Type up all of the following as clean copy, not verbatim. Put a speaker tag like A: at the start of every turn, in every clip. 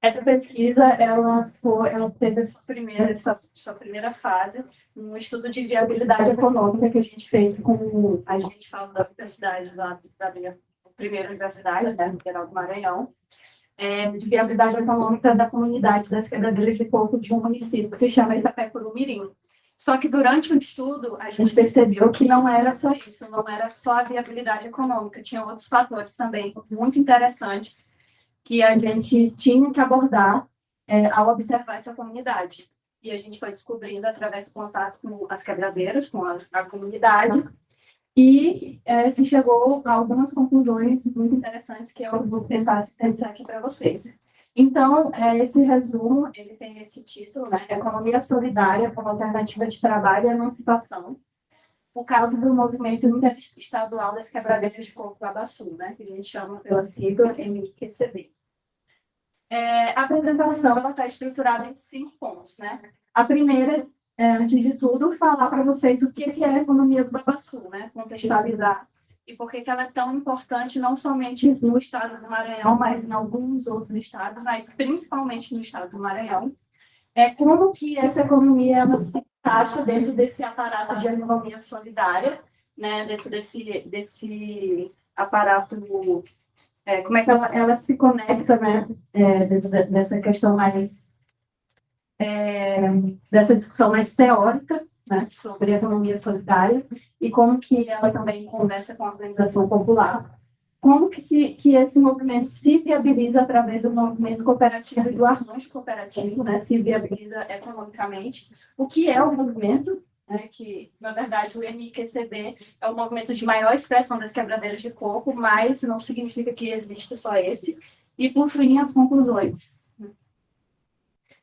A: Essa pesquisa, ela teve sua primeira fase no estudo de viabilidade econômica que a gente fez com, a gente fala da universidade, da minha primeira universidade, né, Federal do Maranhão, de viabilidade econômica da comunidade das quebradeiras de coco de um município que se chama Itapecuru-Mirim. Só que durante o estudo, a gente percebeu que não era só isso, não era só a viabilidade econômica, tinha outros fatores também muito interessantes que a gente tinha que abordar ao observar essa comunidade. E a gente foi descobrindo através do contato com as quebradeiras, com a comunidade, e se chegou a algumas conclusões muito interessantes que eu vou tentar sintetizar aqui para vocês. Então, esse resumo, ele tem esse título, né? Economia Solidária como Alternativa de Trabalho e Emancipação, por causa do movimento interestadual das quebradeiras de coco Babaçu, né? Que a gente chama pela sigla MQCB. A apresentação está estruturada em 5 pontos, né? A primeira, antes de tudo, falar para vocês o que é a economia do Babaçu, né? Contextualizar e por que ela é tão importante não somente no estado do Maranhão, mas em alguns outros estados, mas principalmente no estado do Maranhão. Como que essa economia ela se encaixa dentro desse aparato de economia solidária, né? Dentro desse aparato, como é que ela se conecta, né? Dentro dessa questão mais dessa discussão mais teórica, né, sobre a economia solidária e como que ela também conversa com a organização popular, como que esse movimento se viabiliza através do movimento cooperativo e do arranjo cooperativo, né, se viabiliza economicamente, o que é o movimento, né, que, na verdade, o MQCB é o movimento de maior expressão das quebradeiras de coco, mas não significa que exista só esse, e, por fim, as conclusões.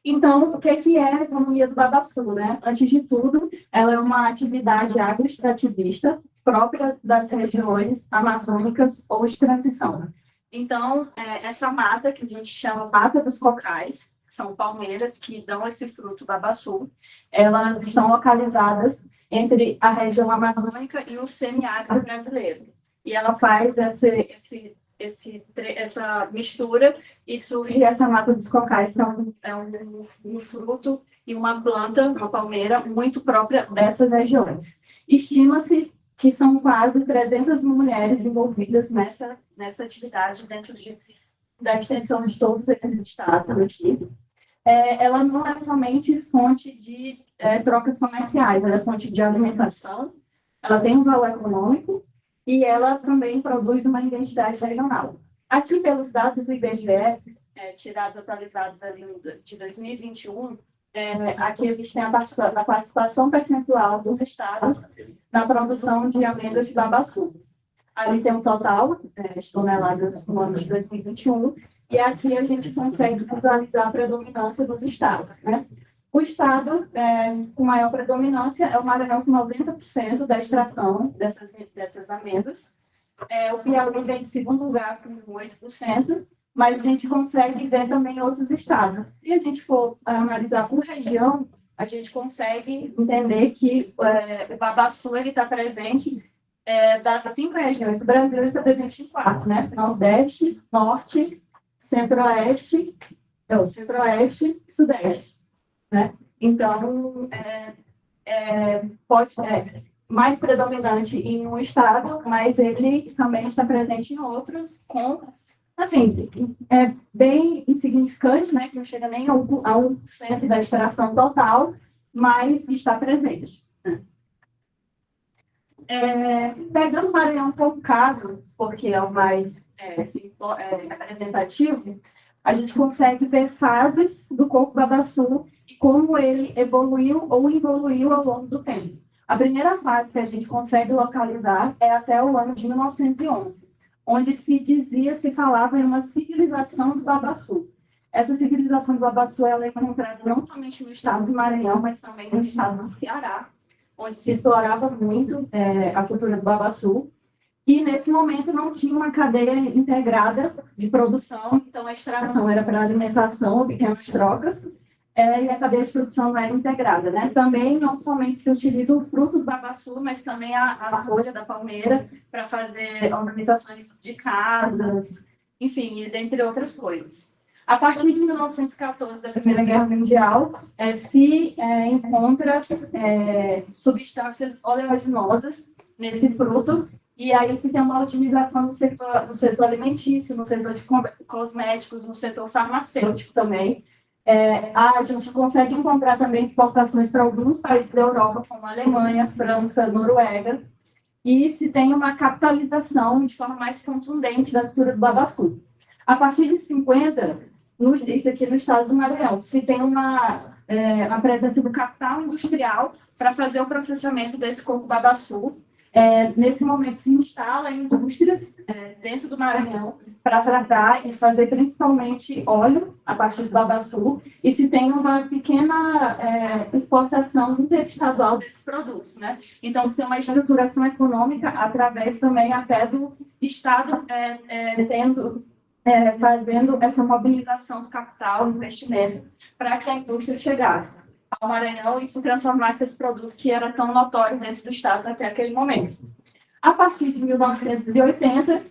A: Então, o que é a economia do Babaçu, né? Antes de tudo, ela é uma atividade agroextrativista própria das regiões amazônicas ou de transição. Então, essa mata, que a gente chama mata dos cocais, são palmeiras que dão esse fruto Babaçu, elas estão localizadas entre a região amazônica e o semiárido brasileiro. E ela faz essa mistura e surge essa mata dos cocais, que é um fruto e uma planta, uma palmeira, muito própria dessas regiões. Estima-se que são quase 300 mil mulheres envolvidas nessa atividade dentro da extensão de todos esses estados aqui. Ela não é somente fonte de trocas comerciais, ela é fonte de alimentação, ela tem um valor econômico, e ela também produz uma identidade regional. Aqui, pelos dados do IBGE, atualizados ali de 2021, aqui eles têm a participação percentual dos estados na produção de amêndoas de Babaçu. Ali tem um total de toneladas no ano de 2021, e aqui a gente consegue visualizar a predominância dos estados, né? O estado com maior predominância é o Maranhão, com 90% da extração dessas amêndoas. O Piauí vem em segundo lugar, com 8%, mas a gente consegue ver também outros estados. Se a gente for analisar por região, a gente consegue entender que o Babaçu está presente das 5 regiões do Brasil, ele está presente em 4, né? Nordeste, Norte, Centro-Oeste e Sudeste. Né? Então, pode ser mais predominante em um estado, mas ele também está presente em outros, assim, bem insignificante, né? Que não chega nem a 1% da extração total, mas está presente. Né? Pegando o Maranhão como caso, porque é o mais representativo, a gente consegue ver fases do coco Babaçu e como ele evoluiu ou involuiu ao longo do tempo. A primeira fase que a gente consegue localizar é até o ano de 1911, onde se falava em uma civilização do Babaçu. Essa civilização do Babaçu ela é encontrada não somente no estado do Maranhão, mas também no estado do Ceará, onde se explorava muito a cultura do Babaçu. E, nesse momento, não tinha uma cadeia integrada de produção, então a extração era para alimentação, pequenas trocas, e a cadeia de produção não era integrada. Né? Também, não somente se utiliza o fruto do Babaçu, mas também a folha da palmeira para fazer ornamentações de casas, enfim, dentre outras coisas. A partir de 1914, da Primeira Guerra Mundial, se encontra substâncias oleaginosas nesse fruto, e aí se tem uma otimização no setor alimentício, no setor de cosméticos, no setor farmacêutico também. A gente consegue encontrar também exportações para alguns países da Europa, como Alemanha, França, Noruega, e se tem uma capitalização de forma mais contundente da cultura do babaçu. A partir de 50, isso aqui no estado do Maranhão, se tem a presença do capital industrial para fazer o processamento desse coco babaçu. Nesse momento se instala indústrias dentro do Maranhão para tratar e fazer principalmente óleo a partir do babaçu, e se tem uma pequena exportação interestadual desses produtos, né? Então, se tem uma estruturação econômica através também até do Estado fazendo essa mobilização do capital, investimento, para que a indústria chegasse ao Maranhão e se transformasse esse produto que era tão notório dentro do Estado até aquele momento. A partir de 1980,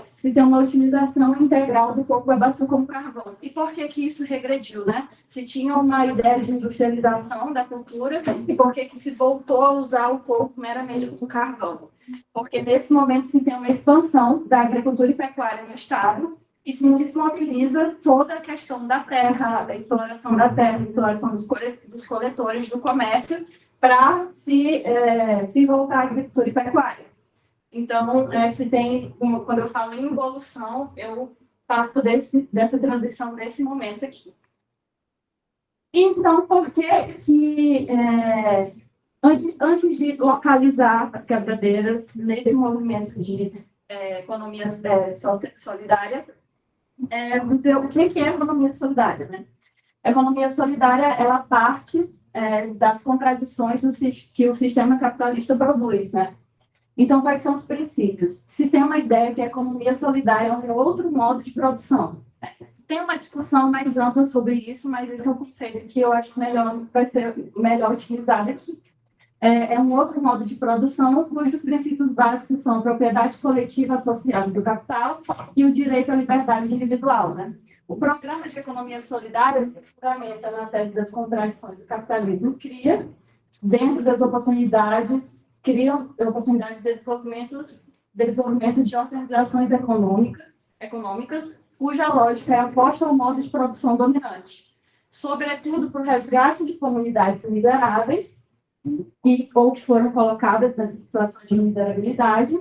A: se tem uma utilização integral do coco babaçu como carvão. E por que isso regrediu, né? Se tinha uma ideia de industrialização da cultura, e por que se voltou a usar o coco meramente como carvão? Porque nesse momento se tem uma expansão da agricultura e pecuária no Estado, e se desmobiliza toda a questão da terra, da exploração da terra, exploração dos coletores, do comércio, para se voltar à agricultura e pecuária. Então, se tem, quando eu falo em evolução, eu parto dessa transição desse momento aqui. Então, por que antes de localizar as quebradeiras nesse movimento de economia solidária, dizer o que é economia solidária, né? A economia solidária, ela parte das contradições que o sistema capitalista produz, né? Então, quais são os princípios? Se tem uma ideia que a economia solidária é um outro modo de produção. Tem uma discussão mais ampla sobre isso, mas esse é um conceito que eu acho vai ser melhor utilizado aqui. É um outro modo de produção cujos princípios básicos são a propriedade coletiva associada do capital e o direito à liberdade individual, né? O programa de economia solidária se fundamenta na tese das contradições do capitalismo, cria oportunidades de desenvolvimento de organizações econômicas, cuja lógica é aposta ao modo de produção dominante, sobretudo para o resgate de comunidades miseráveis, ou que foram colocadas nessa situação de miserabilidade,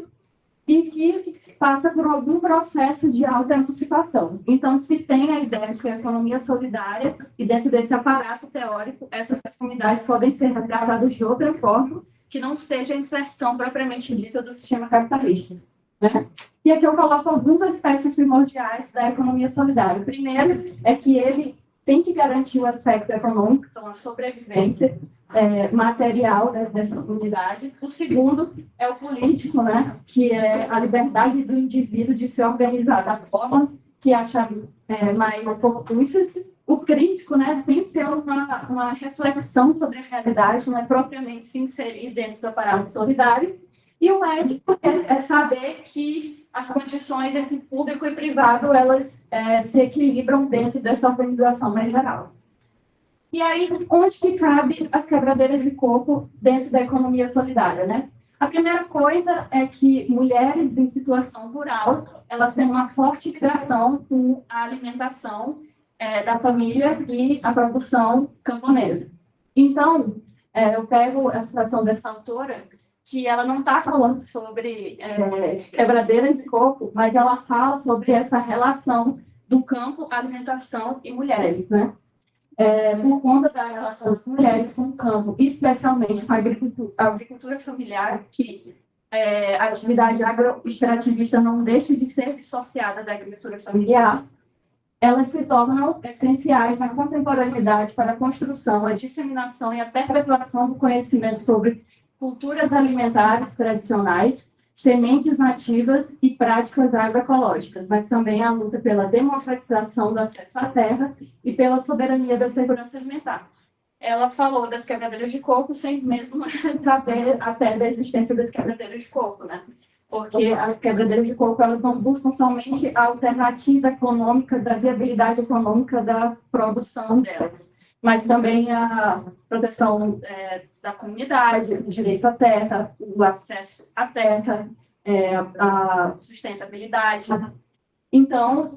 A: e que se passa por algum processo de autoantecipação. Então, se tem a ideia de que a economia solidária, e dentro desse aparato teórico, essas comunidades podem ser resgatadas de outra forma, que não seja a inserção propriamente dita do sistema capitalista, né? E aqui eu coloco alguns aspectos primordiais da economia solidária. O primeiro é que ele tem que garantir o aspecto econômico, então a sobrevivência material dessa comunidade. O segundo é o político, né, que é a liberdade do indivíduo de se organizar da forma que achar mais oportuna. O crítico, né, tem que ter uma reflexão sobre a realidade, não é propriamente se inserir dentro do aparato solidário. E o ético é saber que as condições entre público e privado, elas se equilibram dentro dessa organização mais geral. E aí, onde que cabe as quebradeiras de coco dentro da economia solidária, né? A primeira coisa é que mulheres em situação rural, elas têm uma forte ligação com a alimentação da família e a produção camponesa. Então, eu pego a citação dessa autora, que ela não está falando sobre quebradeira de coco, mas ela fala sobre essa relação do campo, alimentação e mulheres, né? Por conta da relação das mulheres com o campo, especialmente com a agricultura familiar, que a atividade agroextrativista não deixa de ser dissociada da agricultura familiar, elas se tornam essenciais na contemporaneidade para a construção, a disseminação e a perpetuação do conhecimento sobre culturas alimentares tradicionais, sementes nativas e práticas agroecológicas, mas também a luta pela democratização do acesso à terra e pela soberania da segurança alimentar. Ela falou das quebradeiras de coco sem mesmo saber até da existência das quebradeiras de coco, né? porque as quebradeiras de coco elas não buscam somente a alternativa econômica da viabilidade econômica da produção delas, mas também a proteção da comunidade, o direito à terra, o acesso à terra, a sustentabilidade. Então,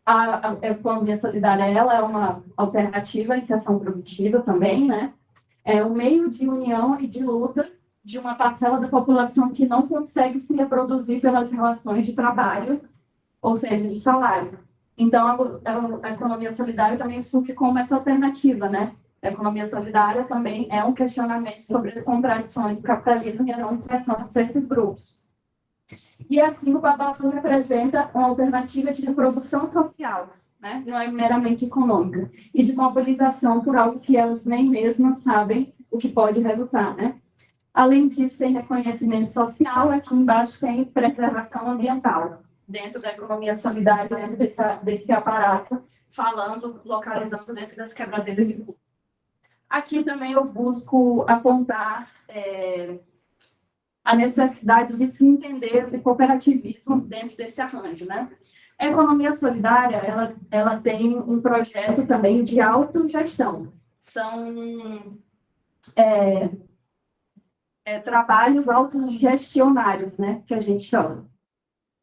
A: a economia solidária ela é uma alternativa à inserção produtiva também, né? É um meio de união e de luta de uma parcela da população que não consegue se reproduzir pelas relações de trabalho, ou seja, de salário. Então, a economia solidária também surge como essa alternativa, né? A economia solidária também é um questionamento sobre as contradições do capitalismo e a não inserção de certos grupos. E assim, o Babaçu representa uma alternativa de reprodução social, né? Não é meramente econômica, e de mobilização por algo que elas nem mesmas sabem o que pode resultar, né? Além disso, tem reconhecimento social, aqui embaixo tem preservação ambiental, dentro da economia solidária, dentro desse aparato, falando, localizando dentro das quebradeiras de rua. Aqui também eu busco apontar a necessidade de se entender o cooperativismo dentro desse arranjo, né? A economia solidária, ela tem um projeto também de autogestão. São trabalhos autogestionários, né, que a gente chama.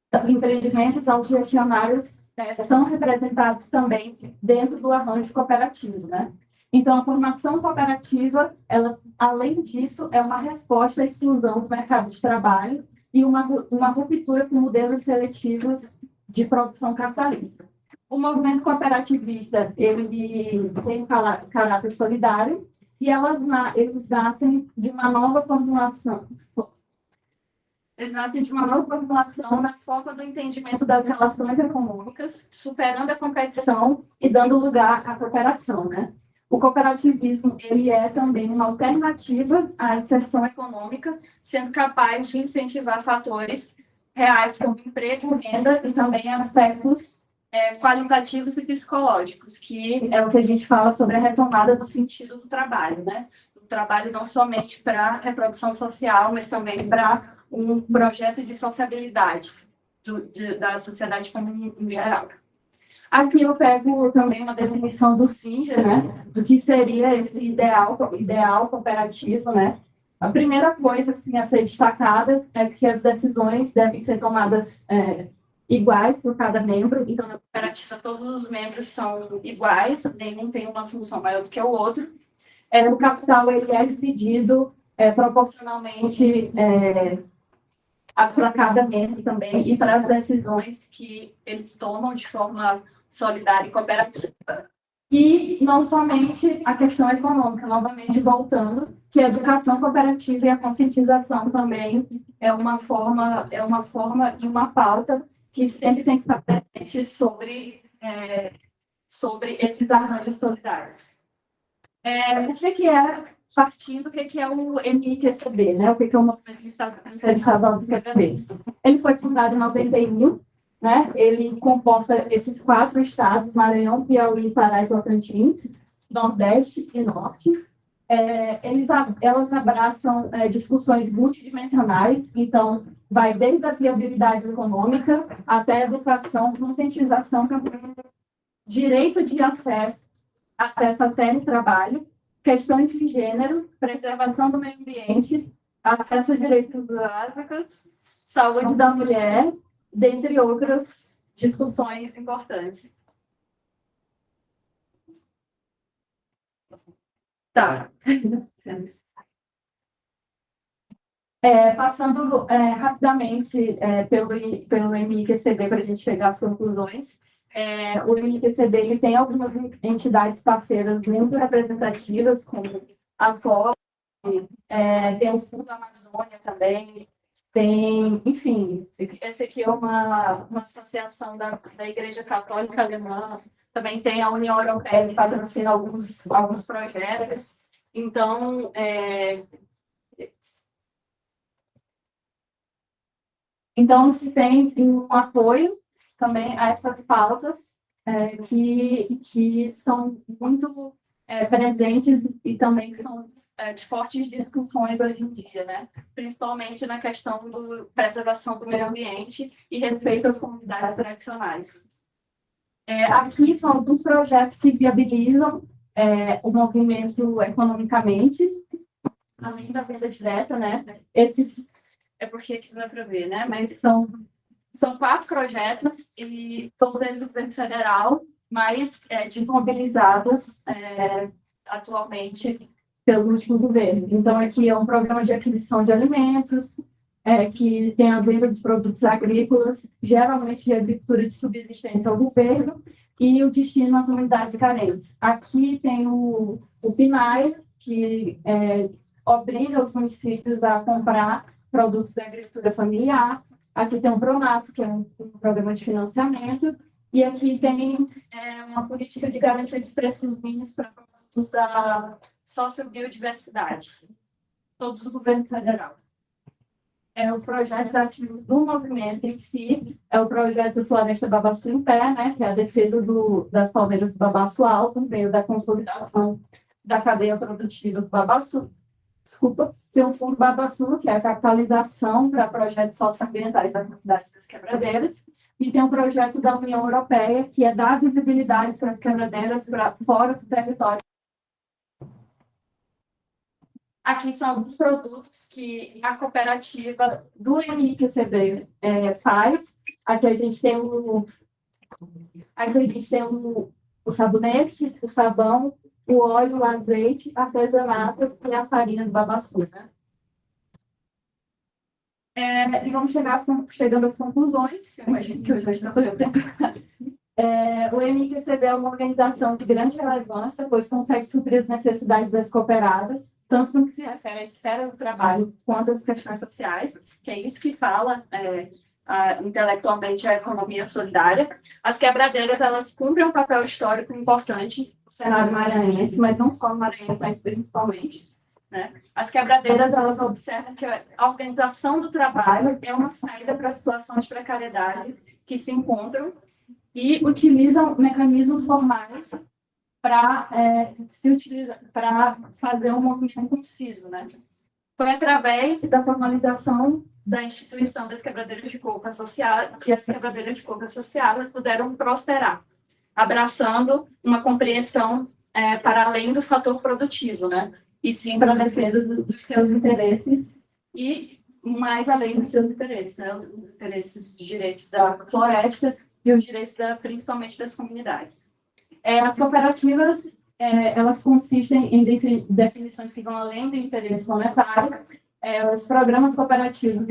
A: Então, empreendimentos autogestionários são representados também dentro do arranjo cooperativo, né? Então, a formação cooperativa, ela, além disso, é uma resposta à exclusão do mercado de trabalho e uma ruptura com modelos seletivos de produção capitalista. O movimento cooperativista, ele tem um caráter solidário e eles nascem de uma nova formulação. Eles nascem de uma nova formulação na forma do entendimento das relações econômicas, superando a competição e dando lugar à cooperação, né? O cooperativismo, ele é também uma alternativa à inserção econômica, sendo capaz de incentivar fatores reais como emprego, renda e também aspectos qualitativos e psicológicos, que é o que a gente fala sobre a retomada do sentido do trabalho, né? O trabalho não somente para reprodução social, mas também para um projeto de sociabilidade da sociedade como em geral. Aqui eu pego também uma definição do Singer, né, do que seria esse ideal cooperativo, né. A primeira coisa assim, a ser destacada é que as decisões devem ser tomadas iguais por cada membro. Então, na cooperativa, todos os membros são iguais, nenhum tem uma função maior do que o outro. O capital ele é dividido proporcionalmente para cada membro também e para as decisões que eles tomam de forma solidária e cooperativa. E não somente a questão econômica, novamente voltando, que a educação cooperativa e a conscientização também é uma forma e uma pauta que sempre tem que estar presente sobre esses arranjos solidários. O que é, partindo, o que é o MIQCB, né? O que é o Movimento Interestadual dos Quebradeiros? Ele foi fundado em 91, né? Ele comporta esses 4 estados, Maranhão, Piauí, Pará e Tocantins, Nordeste e Norte. Elas abraçam discussões multidimensionais, então vai desde a viabilidade econômica até a educação, conscientização, direito de acesso à terra e trabalho, questões de gênero, preservação do meio ambiente, acesso a direitos básicos, saúde da mulher, dentre outras discussões importantes. Tá. Passando rapidamente pelo MIQCB para a gente chegar às conclusões. O MIQCB ele tem algumas entidades parceiras muito representativas, como a FOB, tem o Fundo Amazônia também, tem, enfim, esse aqui é uma associação da Igreja Católica Alemã, também tem a União Europeia que patrocina alguns projetos. Então, se tem um apoio também a essas pautas que são muito presentes e também que são de fortes discussões hoje em dia, né? Principalmente na questão da preservação do meio ambiente e respeito às comunidades tradicionais. Aqui são alguns projetos que viabilizam o movimento economicamente, além da venda direta, né? Esses, porque aqui não dá para ver, né? Mas são 4 projetos, e todos eles do governo federal, mas desmobilizados atualmente pelo último governo. Então, aqui é um programa de aquisição de alimentos, que tem a venda dos produtos agrícolas, geralmente de agricultura de subsistência ao governo, e o destino a comunidades carentes. Aqui tem o PNAE, que obriga os municípios a comprar produtos da agricultura familiar. Aqui tem o PRONAF, que é um programa de financiamento, e aqui tem uma política de garantia de preços mínimos para produtos da sociobiodiversidade, todos do governo federal. Os projetos ativos do movimento em si, o projeto Floresta Babaçu em Pé, né, que é a defesa das palmeiras do Babaçu Alto, no meio da consolidação da cadeia produtiva do Babaçu. Desculpa, tem o Fundo Babaçu, que é a capitalização para projetos socioambientais da comunidade das quebradeiras, e tem um projeto da União Europeia, que é dar visibilidade para as quebradeiras para fora do território. Aqui são alguns produtos que a cooperativa do MIQCB faz. Aqui a gente tem o sabonete, o sabão, o óleo, o azeite, artesanato e a farinha do Babaçu, né? E vamos chegando às conclusões, eu imagino que hoje já está fazendo tempo. O MIQCB é uma organização de grande relevância, pois consegue suprir as necessidades das cooperadas, tanto no que se refere à esfera do trabalho, quanto às questões sociais, que é isso que fala intelectualmente a economia solidária. As quebradeiras, elas cumprem um papel histórico importante no cenário maranhense, mas não só no maranhense, mas principalmente, né? As quebradeiras, elas observam que a organização do trabalho é uma saída para a situação de precariedade que se encontram e utilizam mecanismos formais para fazer um movimento conciso, né? Foi através da formalização da instituição das quebradeiras de coco associadas que as quebradeiras de coco associadas puderam prosperar, abraçando uma compreensão para além do fator produtivo, né? E sim para a defesa dos seus interesses e mais além dos seus interesses, né? Os interesses de direitos da floresta e os direitos principalmente das comunidades. As cooperativas, elas consistem em definições que vão além do interesse monetário. Os programas cooperativos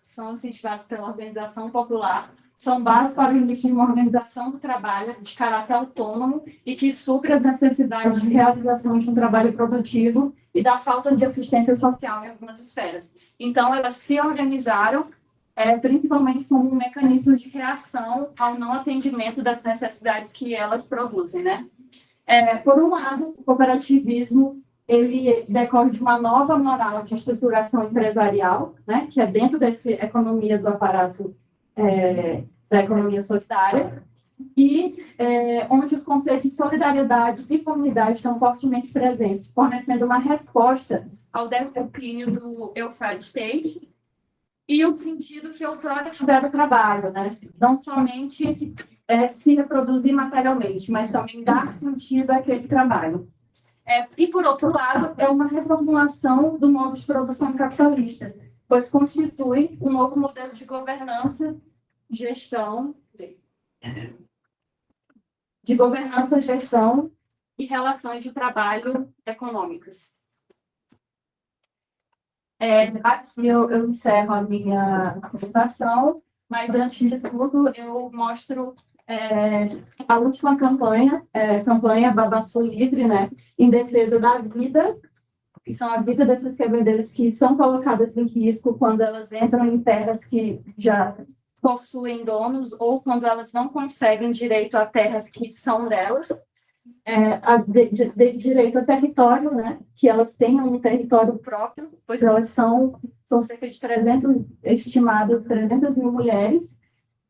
A: são incentivados pela organização popular, são base para o início de uma organização do trabalho de caráter autônomo e que supre as necessidades de realização de um trabalho produtivo e da falta de assistência social em algumas esferas. Então, elas se organizaram principalmente como um mecanismo de reação ao não atendimento das necessidades que elas produzem, né? Por um lado, o cooperativismo ele decorre de uma nova moral de estruturação empresarial, né, que é dentro dessa economia do aparato da economia solidária, e onde os conceitos de solidariedade e comunidade estão fortemente presentes, fornecendo uma resposta ao declínio do welfare state e o sentido que outrora tiver o trabalho, né? Não somente se reproduzir materialmente, mas também dar sentido àquele trabalho. E, por outro lado, é uma reformulação do modo de produção capitalista, pois constitui um novo modelo de governança, gestão e relações de trabalho econômicas. Aqui eu encerro a minha apresentação, mas antes de tudo eu mostro a última campanha, campanha Babaçu Livre, né, em defesa da vida, que são a vida dessas quebradeiras que são colocadas em risco quando elas entram em terras que já possuem donos ou quando elas não conseguem direito a terras que são delas. Direito a território, né? Que elas tenham um território próprio, pois elas são cerca de 300 mil mulheres,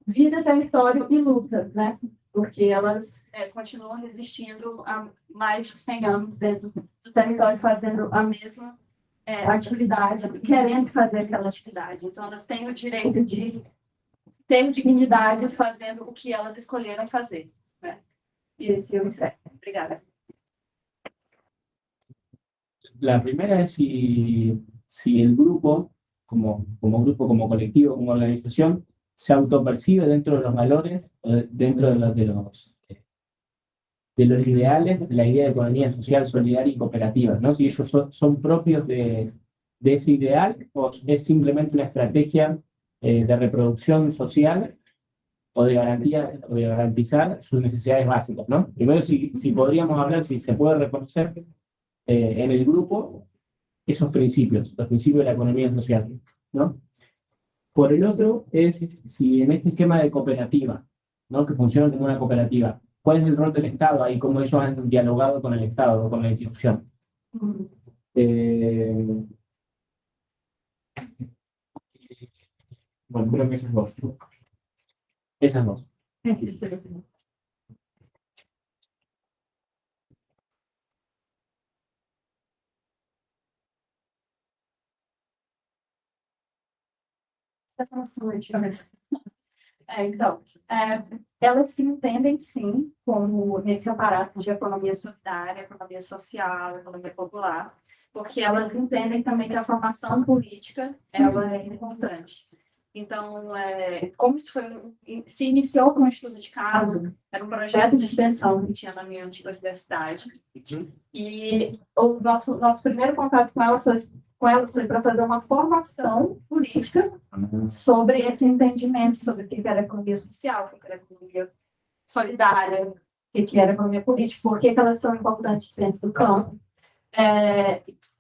A: vida, território e luta, né? porque elas continuam resistindo há mais de 100 anos dentro do território, fazendo a mesma atividade, querendo fazer aquela atividade. Então, elas têm o direito de ter dignidade fazendo o que elas escolheram fazer, né? E esse eu encerro. Obrigada.
B: La primera es si el grupo, como grupo, como colectivo, como organización, se autopercibe dentro de los valores, dentro de los ideales, de la idea de economía social, solidaria y cooperativa, ¿no? Si ellos son propios de ese ideal o es simplemente una estrategia de reproducción social o de garantía o de garantizar sus necesidades básicas, ¿no? Primero, si podríamos hablar, si se puede reconocer en el grupo esos principios, los principios de la economía social, ¿no? Por el otro, es si en este esquema de cooperativa, ¿no? Que funciona como una cooperativa, ¿cuál es el rol del Estado ahí? ¿Cómo ellos han dialogado con el Estado o con la institución? Bueno, creo que esas dos. Esas dos.
A: Então, elas se entendem, sim, como nesse aparato de economia solidária, economia social, economia popular, porque elas entendem também que a formação política ela é importante. Então, como isso se iniciou com um estudo de caso, era um projeto de extensão que tinha na minha antiga universidade, e o nosso primeiro contato com ela foi para fazer uma formação política sobre esse entendimento, sobre o que era economia social, o que era economia solidária, o que era economia política, por que elas são importantes dentro do campo.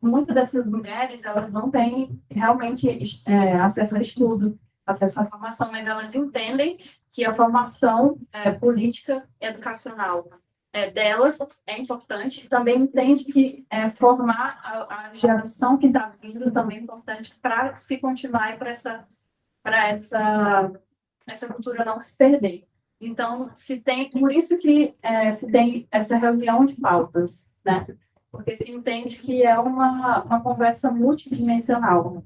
A: Muitas dessas mulheres, elas não têm realmente acesso a estudo, acesso à formação, mas elas entendem que a formação política educacional delas é importante, e também entende que formar a geração que está vindo também é importante para se continuar e para essa cultura não se perder. Então, por isso que se tem essa reunião de pautas, né? Porque se entende que é uma conversa multidimensional.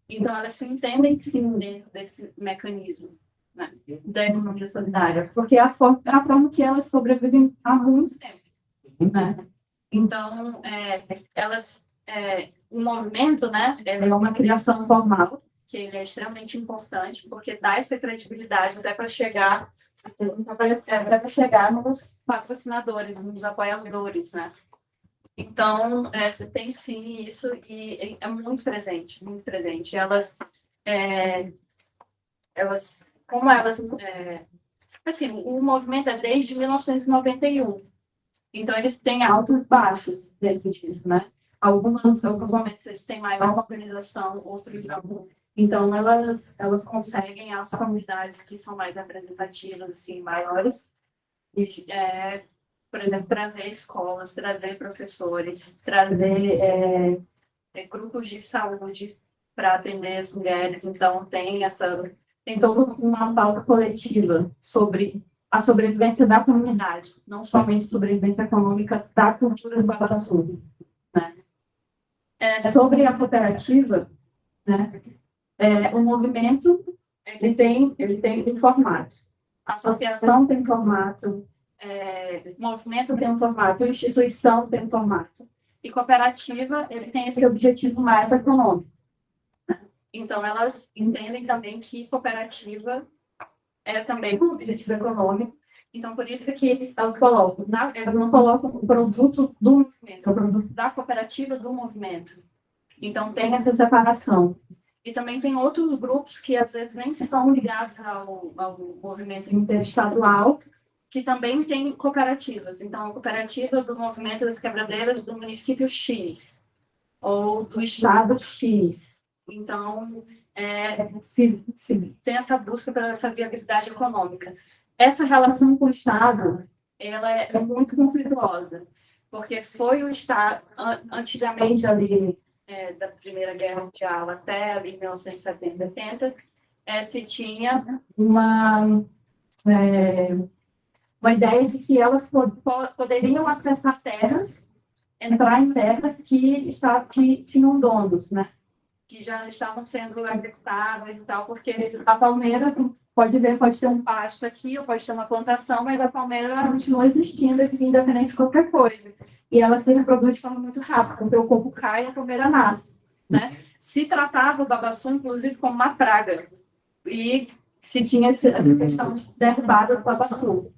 A: Então, elas se entendem, sim, dentro desse mecanismo, né, da economia solidária, porque é a forma que elas sobrevivem há muito tempo, né? Então, o movimento, né, é uma criação formal, que ele é extremamente importante, porque dá essa credibilidade até para chegar nos patrocinadores, nos apoiadores, né? Então, você tem sim isso, e é muito presente, muito presente. Assim, o movimento é desde 1991, então eles têm altos e baixos dentro disso, né? Alguns momentos eles têm maior organização, outros não. Então, elas conseguem as comunidades que são mais representativas, assim, maiores, por exemplo, trazer escolas, trazer professores, trazer grupos de saúde para atender as mulheres. Então, tem toda uma pauta coletiva sobre a sobrevivência da comunidade, não somente a sobrevivência econômica da cultura do Babaçu, né? Sobre a cooperativa, né? O movimento ele tem um formato, a associação tem um formato, o movimento tem um formato, a instituição tem um formato, e cooperativa ele tem esse objetivo mais econômico, né? Então, elas entendem também que cooperativa é também um objetivo econômico. Então, por isso que elas não colocam o produto do movimento, é o produto da cooperativa do movimento. Então, tem essa separação. E também tem outros grupos que, às vezes, nem são ligados ao movimento interestadual, que também tem cooperativas. Então, a cooperativa do movimento das quebradeiras do município X, ou do estado X. Então, se tem essa busca pela essa viabilidade econômica. Essa relação com o Estado, ela é muito conflituosa, porque foi o Estado, antigamente ali, da Primeira Guerra Mundial até ali 1970, 80, se tinha uma ideia de que elas poderiam acessar terras, entrar em terras que tinham donos, né? Que já estavam sendo agricultáveis e tal, porque a palmeira, pode ver, pode ter um pasto aqui, ou pode ter uma plantação, mas a palmeira ela continua existindo aqui, independente de qualquer coisa. E ela se reproduz de forma muito rápida, porque o coco cai e a palmeira nasce, né? Se tratava o babaçu, inclusive, como uma praga. E se tinha essa questão de derrubada do babaçu.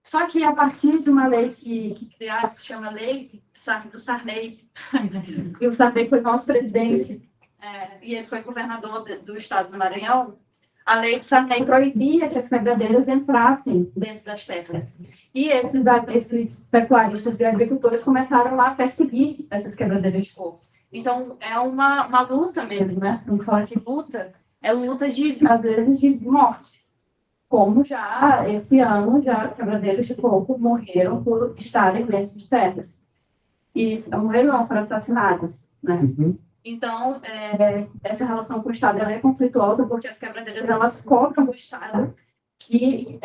A: Só que a partir de uma lei que criaram, que se chama Lei do Sarney, e o Sarney foi nosso presidente, e ele foi governador do estado do Maranhão, a lei do Sarney proibia que as quebradeiras entrassem dentro das terras. E esses pecuaristas e agricultores começaram lá a perseguir essas quebradeiras de coco. Então, é uma luta mesmo, né? Não fala que luta, é luta, às vezes, de morte. Como já, esse ano, já quebradeiros de coco morreram por estarem dentro de terras. E morreram não, foram assassinados, né?
B: Uhum.
A: Então, essa relação com o Estado ela é conflituosa porque as quebradeiras elas cobram do Estado que,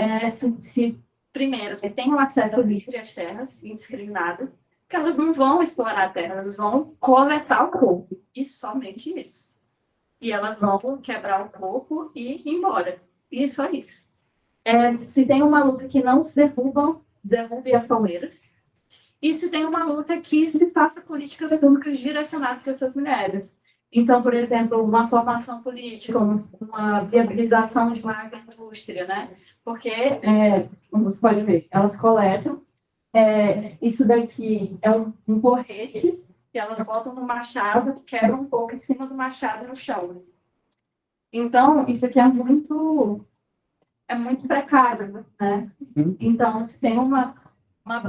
A: primeiro, se tem um acesso livre às terras, indiscriminado, que elas não vão explorar a terra, elas vão coletar o coco, e somente isso. E elas vão quebrar o coco e ir embora. E só isso. Se tem uma luta que não se derrube as palmeiras, e se tem uma luta que se faça políticas públicas direcionadas para essas mulheres. Então, por exemplo, uma formação política, uma viabilização de uma agroindústria, né? Porque, como você pode ver, elas coletam, isso daqui é um porrete, que elas botam no machado, quebram um pouco em cima do machado no chão. Então, isso aqui é muito precário, né? Então, se tem uma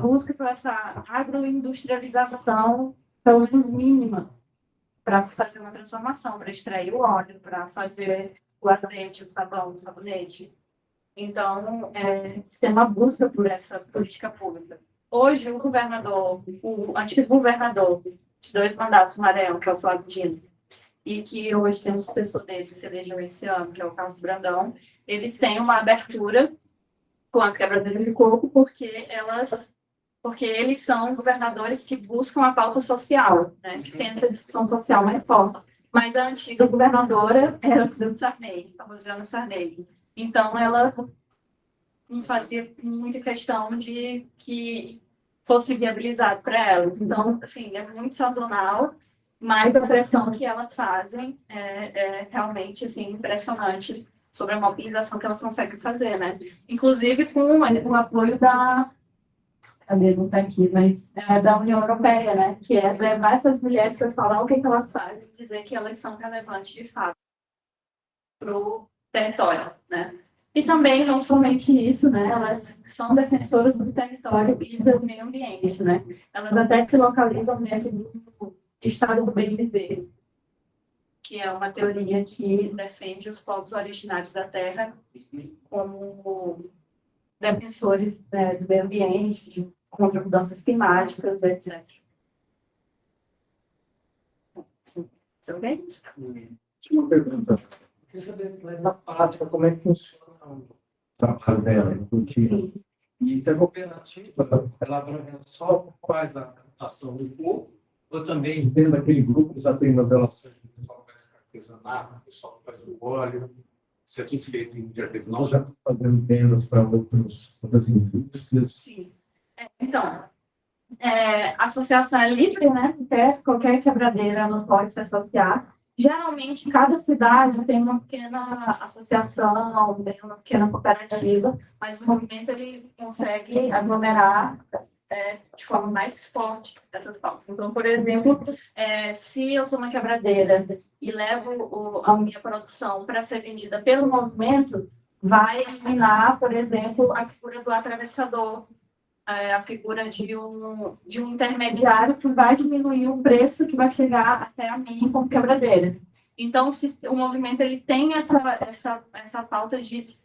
A: busca por essa agroindustrialização, pelo menos mínima, para fazer uma transformação, para extrair o óleo, para fazer o azeite, o sabão, o sabonete. Então, se tem uma busca por essa política pública. Hoje, o antigo governador de 2 mandatos, Maranhão, que é o Flávio Dino, e que hoje tem um sucessor dele, que se elegeu esse ano, que é o Carlos Brandão, eles têm uma abertura com as quebradeiras de coco, porque eles são governadores que buscam a pauta social, né? Que tem essa discussão social mais forte. Mas a antiga governadora era filha do Sarney, a Rosiana Sarney. Então, ela não fazia muita questão de que fosse viabilizado para elas. Então, assim, é muito sazonal, mas a pressão que elas fazem é realmente assim, impressionante sobre a mobilização que elas conseguem fazer, né? Inclusive com o apoio não está aqui, mas da União Europeia, né? Que é levar essas mulheres para falar o que elas fazem, dizer que elas são relevantes de fato para o território, né? E também, não somente isso, né? Elas são defensoras do território e do meio ambiente, né? Elas até se localizam dentro do estado do bem viver, que é uma teoria que defende os povos originários da Terra como defensores, né, do meio ambiente, contra mudanças climáticas, etc. Ok?
C: Uma pergunta. Eu queria saber, mas na prática, como é que funciona o trabalho delas? Porque e se a cooperativa, ela só faz a captação do coco, ou também dentro daquele grupo já tem umas relações com o pessoal que faz artesanato, o pessoal que faz o óleo, isso é tudo feito em artesanal, já fazendo vendas para outras indústrias.
A: Sim. Então, a associação é livre, né? Qualquer quebradeira não pode se associar. Geralmente, cada cidade tem uma pequena associação, tem uma pequena cooperativa, mas o movimento ele consegue aglomerar de forma mais forte essas pautas. Então, por exemplo, se eu sou uma quebradeira e levo a minha produção para ser vendida pelo movimento, vai eliminar, por exemplo, a figura do atravessador, a figura de um intermediário que vai diminuir o preço que vai chegar até a mim como quebradeira. Então, se o movimento ele tem essa pauta de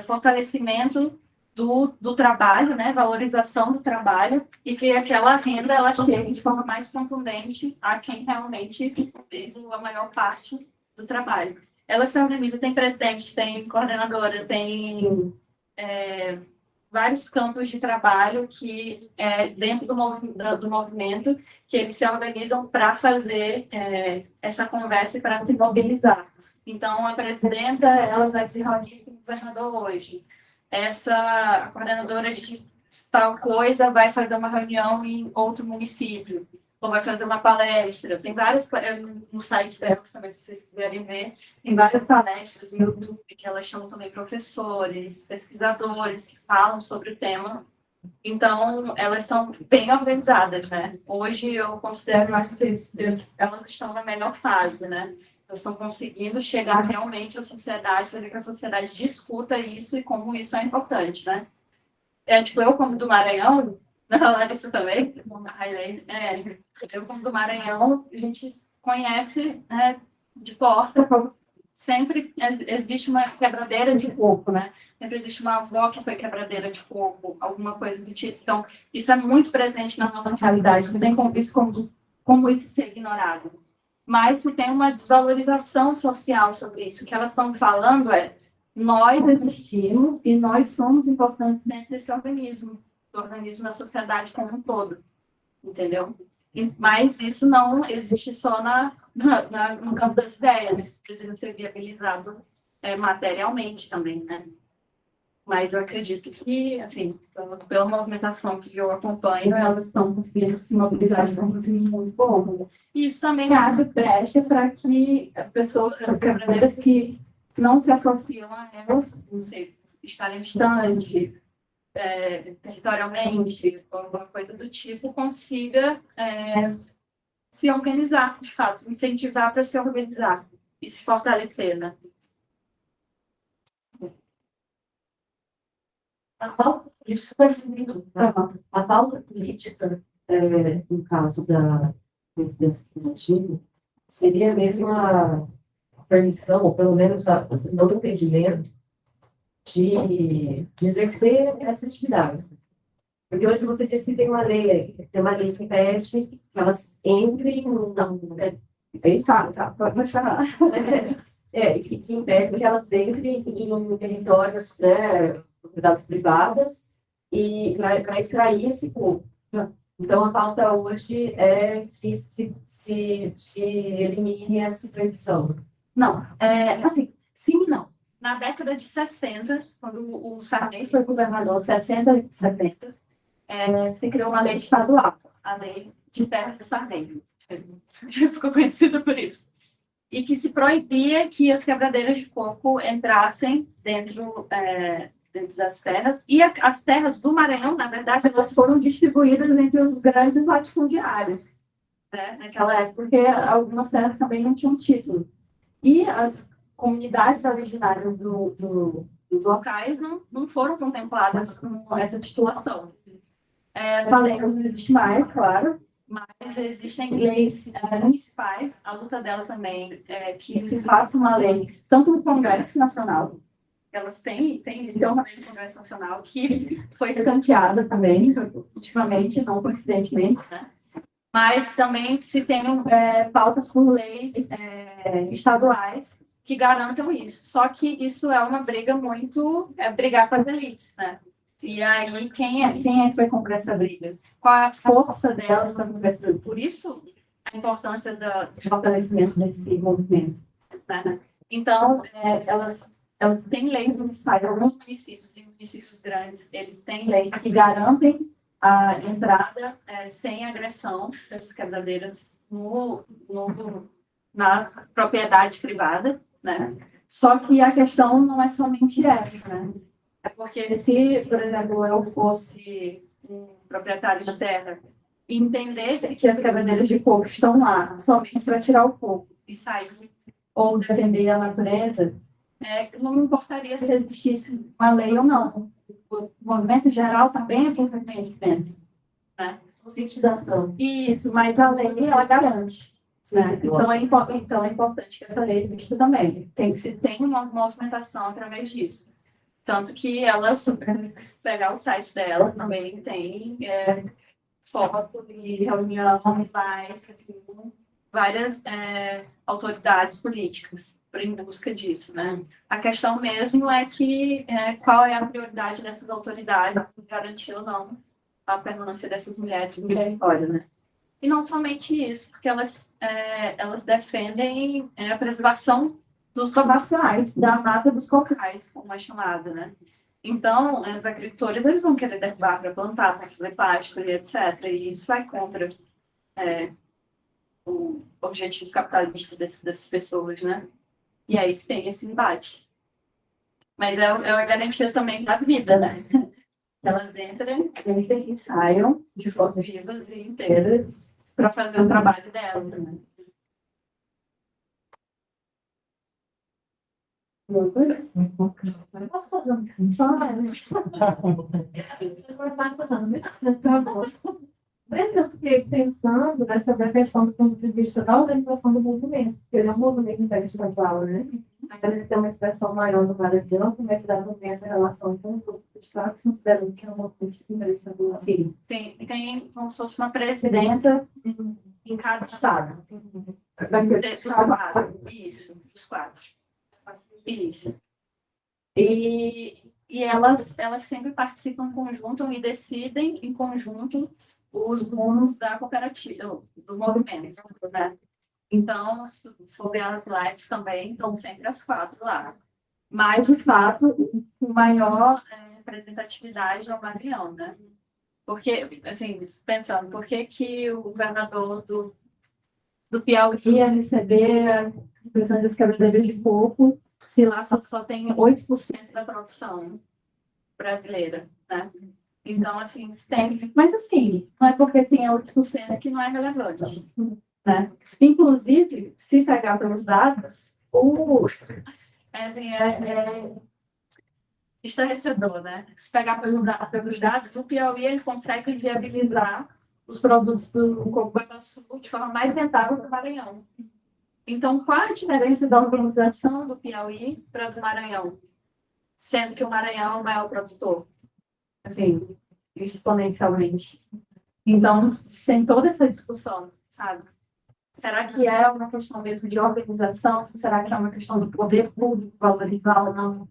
A: fortalecimento do trabalho, né, valorização do trabalho, e que aquela renda ela chegue de forma mais contundente a quem realmente fez a maior parte do trabalho. Ela se organiza, tem presidente, tem coordenadora, tem vários campos de trabalho que, dentro do movimento, que eles se organizam para fazer essa conversa e para se mobilizar. Então, a presidenta, ela vai se reunir com o governador hoje. A coordenadora de tal coisa vai fazer uma reunião em outro município, ou vai fazer uma palestra. Tem várias, no site delas também, se vocês quiserem ver, tem várias palestras no YouTube que elas chamam também professores, pesquisadores que falam sobre o tema. Então, elas são bem organizadas, né? Hoje, eu considero que elas estão na melhor fase, né? Elas estão conseguindo chegar realmente à sociedade, fazer que a sociedade discuta isso e como isso é importante, né? Tipo, eu como do Maranhão, a Larissa também, eu como do Maranhão, a gente conhece, né, de porta, sempre existe uma quebradeira de coco, né? Sempre existe uma avó que foi quebradeira de coco, alguma coisa do tipo. Então, isso é muito presente na nossa realidade, não tem como isso ser ignorado. Mas se tem uma desvalorização social sobre isso. O que elas estão falando nós existimos e nós somos importantes dentro desse organismo, do organismo da sociedade como um todo, entendeu? Mas isso não existe só no campo das ideias, isso precisa ser viabilizado materialmente também, né? Mas eu acredito que, assim, pela movimentação que eu acompanho, elas estão conseguindo se mobilizar de forma muito boa. E isso também abre brecha para que pessoas quebradeiras que não se associam a elas, não sei, estarem distantes, territorialmente, ou alguma coisa do tipo, consiga se organizar, de fato, incentivar para se organizar e se fortalecer, né?
D: A pauta política, no caso da presidência legislativa, seria mesmo a permissão, ou pelo menos não do impedimento, de exercer essa atividade. Porque hoje você disse que tem uma lei que impede que elas entrem
A: Pode falar.
D: que impede que elas entrem em territórios, né, propriedades privadas e para extrair esse coco. Então, a pauta hoje é que se elimine essa proibição.
A: Não, assim, sim e não. Na década de 60, quando o Sarney foi governador, 60 e 70, se criou uma lei estadual, a Lei de Terras do Sarney. Ficou conhecida por isso. E que se proibia que as quebradeiras de coco entrassem dentro das terras. E as terras do Maranhão, na verdade, elas foram distribuídas entre os grandes latifundiários, né, naquela época, porque algumas terras também não tinham título. E as comunidades originárias dos locais não foram contempladas com essa titulação. Essa lei não existe mais, claro, mas existem leis municipais, a luta dela também é que se faça uma lei, tanto no Congresso Nacional, elas têm uma lei do Congresso Nacional que foi escanteada também, ultimamente, não coincidentemente, né? Mas também se tenham pautas por leis estaduais que garantam isso. Só que isso é uma briga brigar com as elites, né? E aí, quem é que vai comprar essa briga? Qual é a força delas para comprar essa briga? Por isso, a importância do fortalecimento desse movimento, né? Então, elas têm leis municipais. Alguns municípios e municípios grandes, eles têm leis que garantem a entrada sem agressão dessas quebradeiras na propriedade privada, né? Só que a questão não é somente essa, né? É porque se, por exemplo, eu fosse um proprietário de terra e entendesse que as quebradeiras de coco estão lá somente para tirar o coco e sair ou defender a natureza, não me importaria se existisse uma lei ou não. O movimento geral também é por reconhecimento, né?
D: Conscientização.
A: Isso, mas a lei, ela garante. Né? Então, é importante que essa lei exista também. Tem uma movimentação através disso. Tanto que elas, se pegar o site delas, também tem foto de reunião, live, várias autoridades políticas. em busca disso, né? A questão mesmo é que qual é a prioridade dessas autoridades em garantir ou não a permanência dessas mulheres no território, né? E não somente isso, porque elas defendem a preservação dos lavacionais, da mata dos cocais, como é chamado, né? Então, os agricultores, eles vão querer derrubar para plantar, para fazer pasto e etc. E isso vai contra o objetivo capitalista dessas pessoas, né? E aí tem esse embate. Mas é a garantia também da vida, né? Elas entrem e saiam de forma vivas e inteiras para fazer o trabalho delas, né?
D: Posso fazer um só? Mas eu fiquei pensando nessa questão do ponto de vista da organização do movimento, porque ele é um movimento interestadual, né? Mas ele tem uma expressão maior no Maranhão, como é que dá também essa relação com os outros estados, considerando que é um movimento interestadual.
A: Sim, tem como se fosse uma presidenta em cada estado. Dos quatro. Isso, dos quatro. Isso. E elas sempre participam em conjunto e decidem em conjunto os rumos da cooperativa, do movimento, né? Então, se for ver as lives também, estão sempre as quatro lá. Mas, de fato, com maior representatividade é o Maranhão, né? Porque, assim, pensando, por que o governador do Piauí ia receber a questão das quebradeiras de coco se lá só tem 8% da produção brasileira, né? Então, assim, tem... Mas, assim, não é porque tem 8% que não é relevante, né? Inclusive, se pegar pelos dados, é estarrecedor, né? Se pegar pelos dados, o Piauí ele consegue viabilizar os produtos do coco-babaçu de forma mais rentável que o Maranhão. Então, qual a diferença da organização do Piauí para do Maranhão? Sendo que o Maranhão é o maior produtor, assim, exponencialmente. Então, tem toda essa discussão, sabe? Será que é uma questão mesmo de organização? Será que é uma questão do poder público valorizar ou não?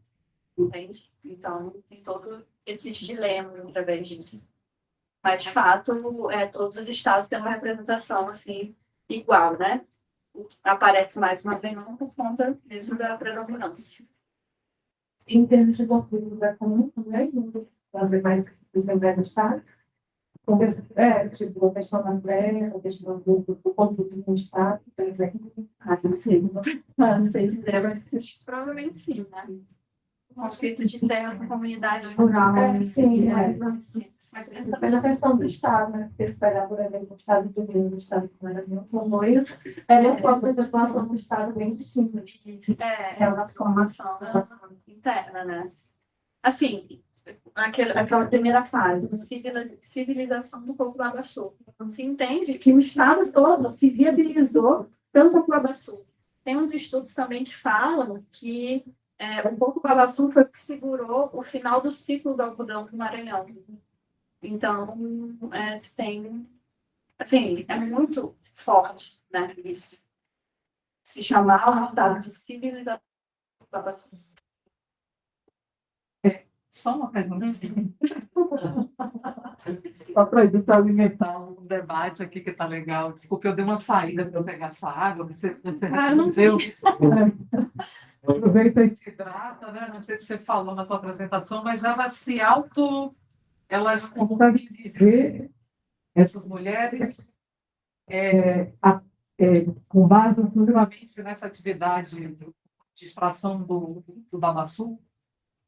A: Entende? Então, tem todos esses dilemas através disso. Mas, de fato, todos os estados têm uma representação, assim, igual, né? Aparece mais uma vez não por conta mesmo da predominância.
D: Em termos de conflitos é comum também, das demais estados? Tipo, a questão da terra, a questão do conflito com o estado, por exemplo.
A: Não sei. Não sei dizer, mas provavelmente sim, né? Conflito de terra com comunidade rural.
D: Sim, mas também na questão do estado, né? Porque se pegar, por exemplo, o estado do Rio e o estado do Maranhão, são dois, só a situação do estado bem distinta.
A: É uma formação interna, né? Assim, aquela primeira fase, civilização do coco-babaçu. Se entende que o estado todo se viabilizou pelo coco-babaçu. Tem uns estudos também que falam que o coco-babaçu foi o que segurou o final do ciclo do algodão do Maranhão. Então, tem... Assim, é muito forte, né, isso. Se chamar um estado de civilização do coco-babaçu.
E: Só uma perguntinha. Para produto alimentar, um debate aqui que está legal. Desculpe, eu dei uma saída para eu pegar essa água. Você
A: Não
E: deu. Aproveita e se hidrata, né? Não sei se você falou na sua apresentação, mas elas conseguem viver, essas mulheres, com base exclusivamente nessa atividade de extração do babaçu.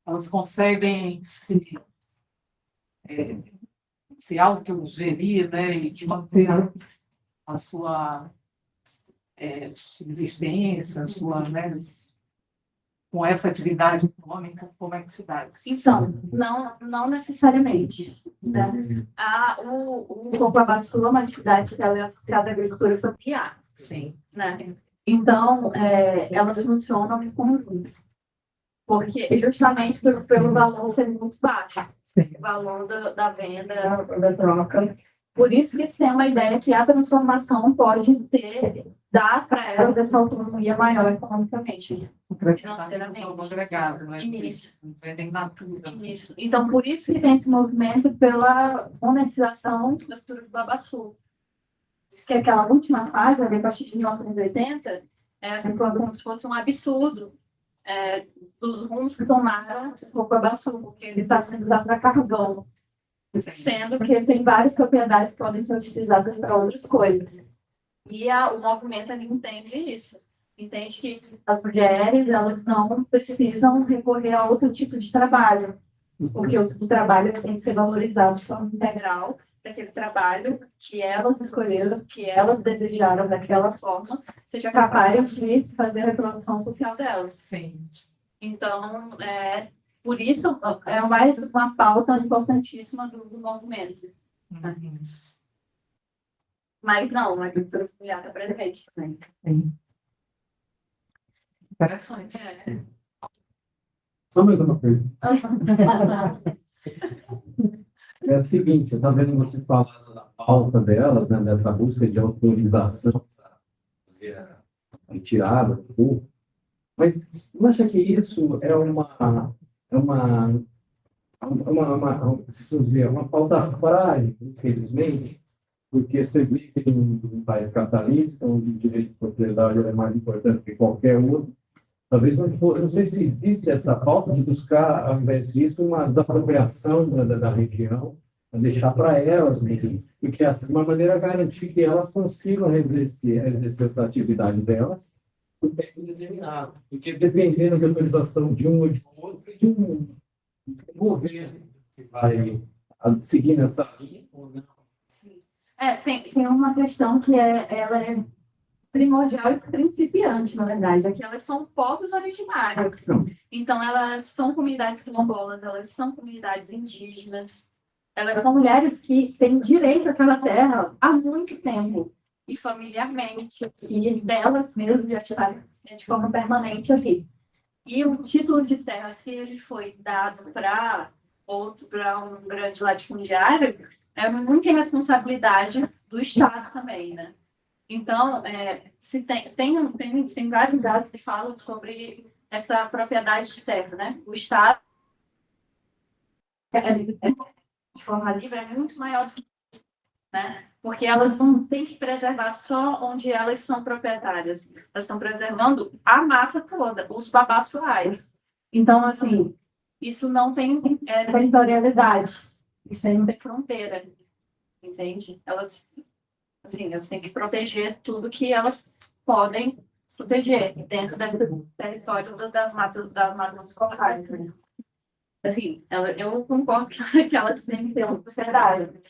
E: Elas conseguem se autogerir, né, e manter a sua subsistência, né, com essa atividade econômica, como é que se dá isso?
A: Então, não necessariamente. Né? O coco-babaçu é uma atividade que ela é associada à agricultura familiar.
E: Sim.
A: Né? Então, elas funcionam em conjunto. Porque justamente pelo valor ser muito baixo.
E: Sim.
A: O valor da venda, da troca. Por isso que se tem uma ideia que a transformação pode ter dar para elas essa autonomia maior economicamente.
E: Financeiramente. Agregado, né?
A: Isso.
E: Não vendem natura.
A: Isso. Então, por isso que tem esse movimento pela monetização da estrutura do Babaçu. Diz que aquela última fase, ali, a partir de 1980, assim, foi como se fosse um absurdo dos rumos que tomaram o Babaçu, porque ele está sendo usado para carvão, sendo que tem várias propriedades que podem ser utilizadas para outras coisas. E o movimento ali entende isso. Entende que as mulheres, elas não precisam recorrer a outro tipo de trabalho, porque o trabalho tem que ser valorizado de forma integral, para aquele trabalho que elas escolheram, que elas desejaram daquela forma, seja capaz de fazer a reprodução social delas.
E: Sim.
A: Então, por isso, é mais uma pauta importantíssima do movimento.
E: Uhum.
A: Mas não, a agricultura familiar está presente também.
E: Sim. Interessante.
C: Só mais uma coisa. É o seguinte, eu estava vendo você falando da pauta delas, né, dessa busca de autorização para fazer a retirada do corpo, mas não acha que isso é uma pauta frágil, infelizmente, porque você vê que em um país capitalista, onde o direito de propriedade é mais importante que qualquer outro, talvez não sei se existe essa pauta de buscar, ao invés disso, uma desapropriação da região, deixar para elas mesmo, porque assim, de uma maneira garantir que elas consigam exercer essa atividade delas por tempo determinado, porque dependendo da autorização de um ou de outro, e de um governo que vai seguir nessa linha ou não.
A: Tem uma questão que ela é primordial e principiante, na verdade, é que elas são povos originários. Então, elas são comunidades quilombolas, elas são comunidades indígenas, elas são mulheres que têm direito àquela terra há muito tempo, e familiarmente, e delas mesmo já estarem de forma permanente aqui. E o título de terra, se ele foi dado para um grande latifundiário, é muita irresponsabilidade do Estado também, né? Então, se tem vários dados que falam sobre essa propriedade de terra, né? O Estado, de forma livre, é muito maior do que isso, né? Porque elas não têm que preservar só onde elas são proprietárias. Elas estão preservando a mata toda, os babaçoais. Então, assim, isso não tem territorialidade. Isso aí não tem fronteira. Entende? Elas têm que proteger tudo que elas podem proteger dentro desse território das matas locais. Né? Assim, eu concordo que elas têm que ter uma propriedade.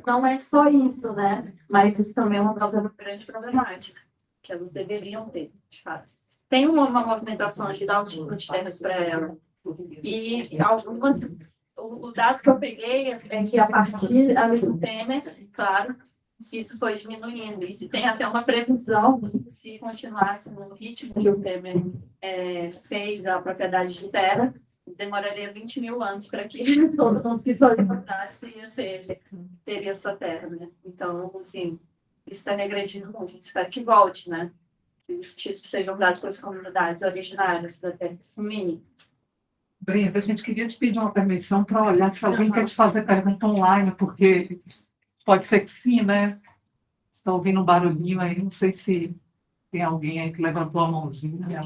A: Não é só isso, né? Mas isso também é uma grande problemática, que elas deveriam ter, de fato. Tem uma movimentação de dar um tipo de terras para ela. E algumas. O dado que eu peguei é que a partir ali do Temer, claro, isso foi diminuindo. E se tem até uma previsão, se continuasse no ritmo que o Temer fez a propriedade de terra, demoraria 20 mil anos para que todos os que solicitassem teria sua terra, né? Então, assim, isso está regredindo muito. A gente espera que volte, né? Que os títulos sejam dados pelas comunidades originárias da terra, no mínimo.
E: Brenda, a gente queria te pedir uma permissão para olhar se alguém quer te fazer pergunta online, porque pode ser que sim, né? Estou ouvindo um barulhinho aí, não sei se tem alguém aí que levantou a mãozinha.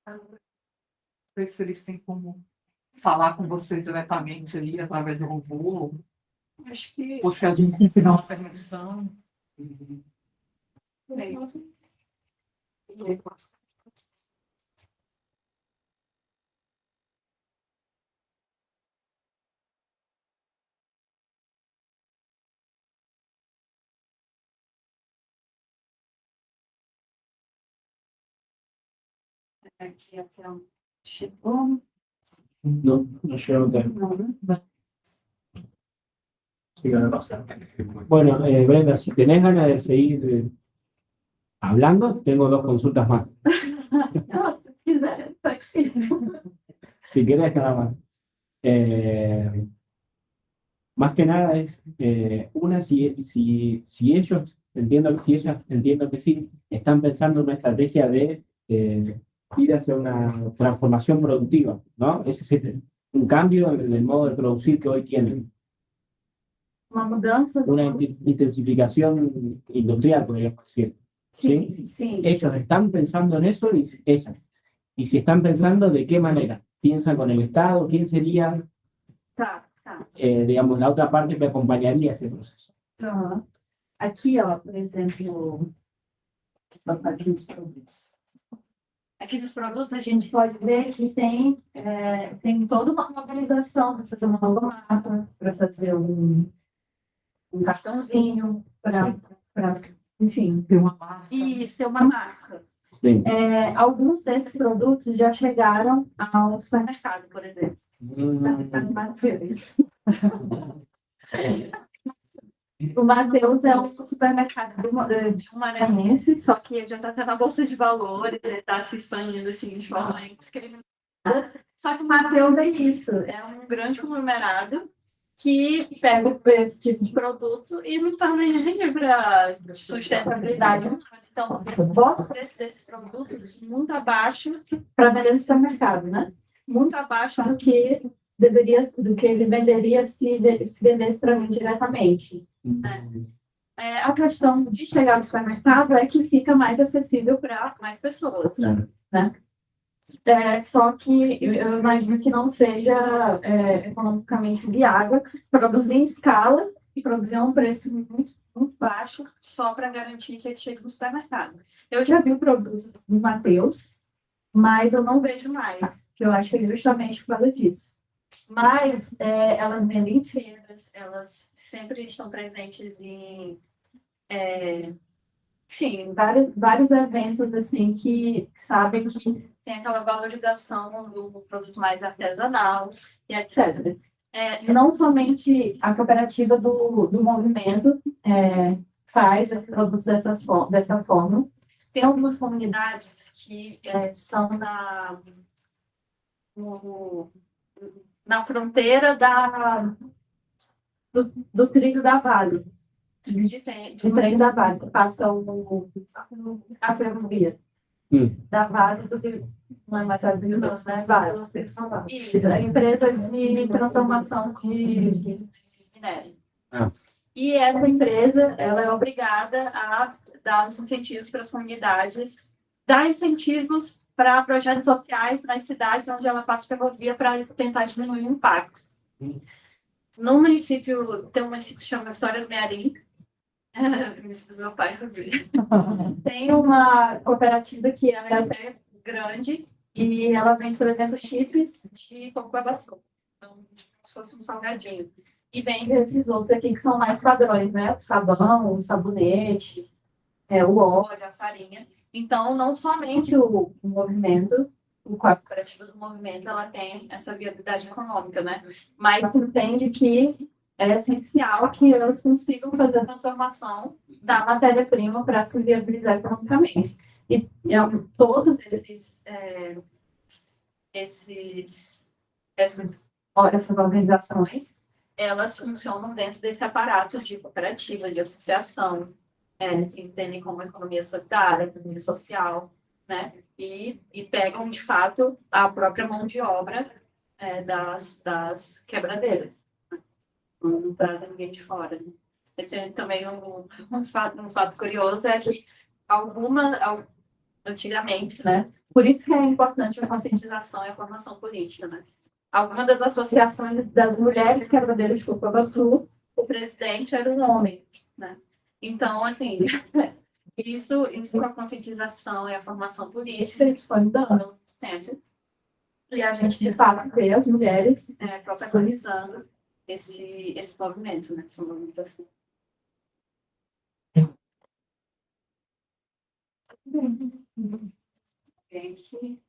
E: Não sei se eles têm como falar com você diretamente ali, através do robô.
A: Acho que.
E: Ou se a gente tem que dar uma permissão.
A: Aqui, assim, chegou.
B: No, no llego a tener. Sigan pasando. Bueno, Brenda, si tenés ganas de seguir hablando, tengo dos consultas más.
A: Nossa, se quiser, tá aqui.
B: Si querés, nada más. Más que nada es, si ellos, si ellas entiendo que sí, están pensando en una estrategia de ir hacia una transformación productiva, ¿no? Ese es un cambio en el modo de producir que hoy tienen.
A: Uma mudança.
B: Una intensificación industrial, podríamos decir.
A: Sim, sim.
B: Ellos están pensando en eso y ellas. Y si están pensando, ¿de qué manera? ¿Piensan con el Estado? ¿Quién sería,
A: Tá, tá.
B: digamos, la otra parte que acompañaría ese proceso?
A: Aham. Aqui, ó, por exemplo, aqui nos produtos. Aqui nos produtos a gente pode ver que tem toda uma organização para fazer uma logomarca, para fazer um cartãozinho, enfim,
E: Ter uma marca.
A: isso, ter uma marca.
B: Sim.
A: Alguns desses produtos já chegaram ao supermercado, por exemplo. Supermercado Mateus. O Mateus é um supermercado de um maranhense, só que ele já está até na Bolsa de Valores, ele está se expandindo assim, de forma indiscriminada. Só que o Mateus é isso, é um grande conglomerado que pega esse tipo de produto e não está nem aí para sustentabilidade. Então, bota o preço desses produtos muito abaixo para vender no supermercado, né? Muito abaixo do que ele venderia se vendesse para mim diretamente. A questão de chegar no supermercado é que fica mais acessível para mais pessoas, né? Só que eu imagino que não seja economicamente viável produzir em escala e produzir a um preço muito, muito baixo só para garantir que ele chegue no supermercado. Eu já vi o produto do Mateus, mas eu não vejo mais, que eu acho que é justamente por causa disso. Mas elas vendem em feiras, elas sempre estão presentes em, enfim, vários eventos assim que sabem que tem aquela valorização do produto mais artesanal e etc. Não somente a cooperativa do movimento faz esses produtos dessa forma. Tem algumas comunidades que são na fronteira do trilho da Vale, de trem da Vale, que passa a ferrovia da Vale do Rio, não é mais a do Rio Doce, né? Vale. Isso, a empresa de transformação de minério. E essa empresa, ela é obrigada a dar os incentivos para as comunidades, dar incentivos para projetos sociais nas cidades onde ela passa ferrovia para tentar diminuir o impacto. No município, tem um município que chama Vitória do Mearim, o município do meu pai, inclusive. Tem uma cooperativa que ela é até grande e ela vende, por exemplo, chips de coco-babaçu. Então, como se fosse um salgadinho. E vende esses outros aqui que são mais padrões, né? O sabão, o sabonete, o óleo, a farinha. Então, não somente o movimento, a cooperativa do movimento, ela tem essa viabilidade econômica, né? Mas se entende que é essencial que elas consigam fazer a transformação da matéria-prima para se viabilizar economicamente. E todos essas organizações, elas funcionam dentro desse aparato de cooperativa, de associação, se entendem como economia solidária, economia social, né? E pegam, de fato, a própria mão de obra das quebradeiras. Não trazem ninguém de fora. Né? Tem também um fato curioso é que antigamente, né? Por isso que é importante a conscientização e a formação política, né? Algumas das associações das mulheres quebradeiras de coco-babaçu, o presidente era um homem, né? Então, assim, isso com a conscientização e a formação política, isso foi mudando ao longo do tempo. E a gente, de fato, vê as mulheres protagonizando esse movimento, né? Essa movimentação. Gente,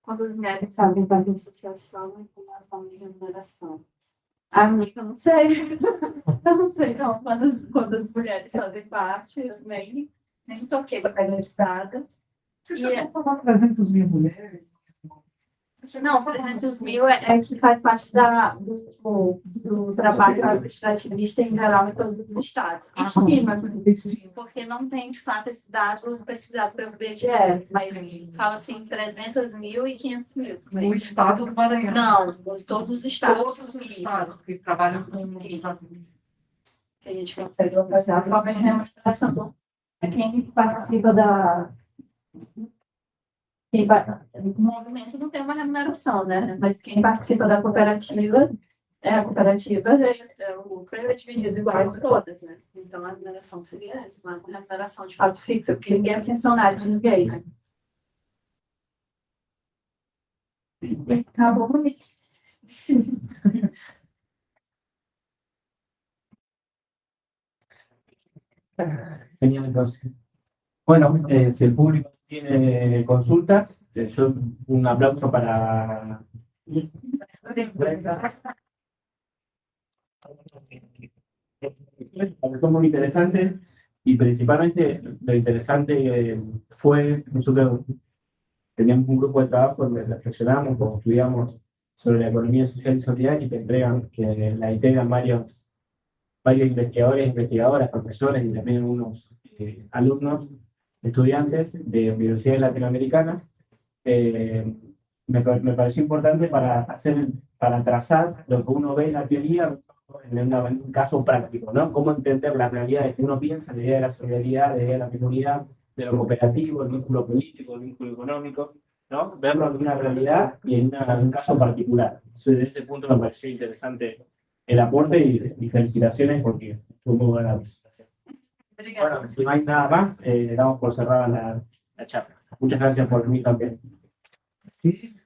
A: quantas mulheres sabem da associação e como a forma de remuneração? Amiga, eu não sei. Eu não sei, não. Quantas mulheres fazem parte, eu nem toquei para pegar esse dado.
E: Você já falou 300 mil mulheres?
A: Não, 300 mil é que faz parte do trabalho administrativista em geral em todos os estados. Estima, porque não tem, de fato, esse dado precisado pelo IBGE, mas fala assim 300 mil e 500 mil.
E: No estado do Maranhão.
A: Não, em todos os estados.
E: Todos os estados que trabalham com isso.
A: Que a gente consegue fazer a forma de remuneração. Quem participa o movimento não tem uma remuneração, né? Mas quem participa da cooperativa, o lucro é dividido igual em todas, né? Então a remuneração seria essa, uma remuneração de fato fixa, porque ninguém é funcionário de ninguém, né? Acabou bonito.
B: Genial, entonces. Bueno, si el público tiene consultas, yo un aplauso para... Fue muy interesante y principalmente lo interesante fue, nosotros teníamos un grupo de trabajo donde reflexionamos, como estudiamos sobre la economía social y solidaria que la integran varios investigadores, investigadoras, profesores y también unos alumnos, estudiantes de universidades latinoamericanas. Me pareció importante para trazar lo que uno ve en la teoría en un caso práctico, ¿no? Cómo entender la realidad de que uno piensa, la idea de la solidaridad, la idea de la comunidad, de lo cooperativo, el vínculo político, el vínculo económico, ¿no? Verlo en una realidad y en un caso particular. Desde ese punto me pareció interesante el aporte y felicitaciones porque fue muy buena la presentación. Bueno, si no hay nada más, damos por cerrada la charla. Muchas gracias por venir también.
E: Sí,